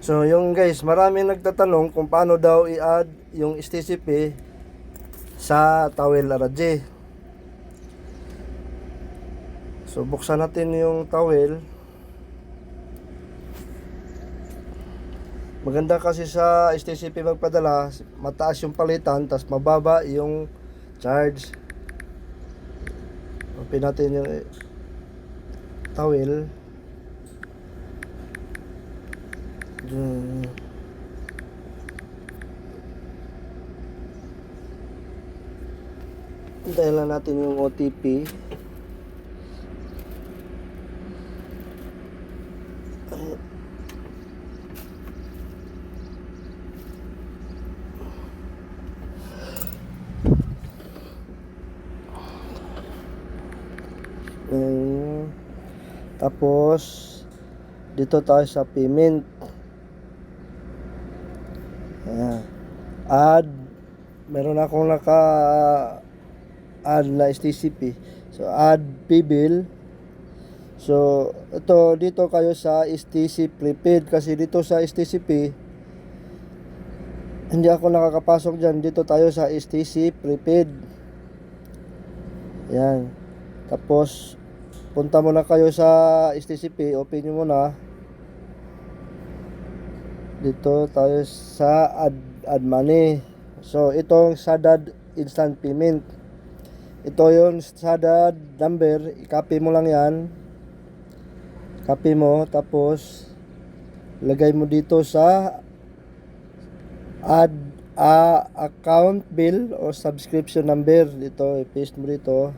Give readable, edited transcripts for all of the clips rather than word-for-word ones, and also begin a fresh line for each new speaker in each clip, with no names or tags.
So yung guys, marami nagtatanong kung paano daw i-add yung STCP sa towel RJ. So buksan natin yung towel. Maganda kasi sa STCP magpadala, mataas yung palitan, tas mababa yung charge. Open natin yung towel. Hintayin lang natin yung OTP. Tapos dito tayo sa payment. Ayan. Add. Meron akong add na STCP. So add paybill. So ito, dito kayo sa STC prepaid, kasi dito sa STCP hindi ako nakakapasok dyan. Dito tayo sa STC prepaid. Yan. Tapos punta muna kayo sa STCP, open nyo muna. Dito tayo sa add money. So itong SADAD instant payment, ito yung SADAD number, i-copy mo lang yan. Copy mo, tapos lagay mo dito sa add account bill o subscription number. Dito i-paste mo dito,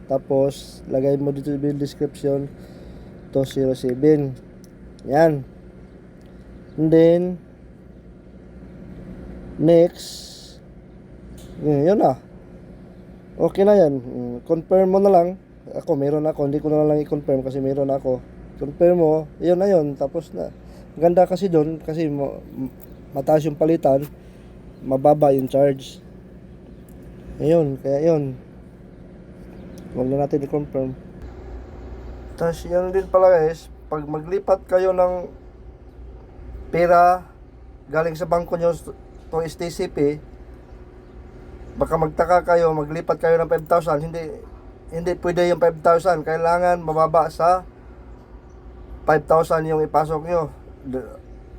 tapos lagay mo dito bill description 207. Yan. And then next, yun na. Okay na yan. Confirm mo na lang. Ako meron ako, hindi ko na lang i-confirm kasi meron ako. Confirm mo, yun na yun, tapos na. Ganda kasi doon, kasi mataas yung palitan, mababa yung charge. Ayun, kaya yun, huwag na natin i-confirm. Tapos yan din pala guys, pag maglipat kayo ng pera galing sa bangko nyo to STCP, baka magtaka kayo, maglipat kayo ng 5,000, hindi pwede yung 5,000, kailangan mababa sa 5,000 yung ipasok nyo.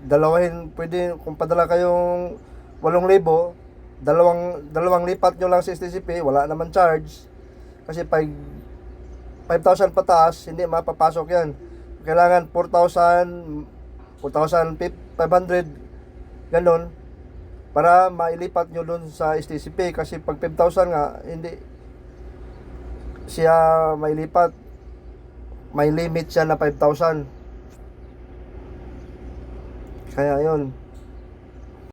Dalawahin, pwede kung padala kayong 8,000, dalawang lipat nyo lang sa STCP, wala naman charge. Kasi 5,000 pataas, hindi mapapasok yan. Kailangan 4,500 ganon para mailipat nyo dun sa STCP. Kasi pag 5,000 nga, hindi siya mailipat, may limit siya na 5,000. Kaya yun.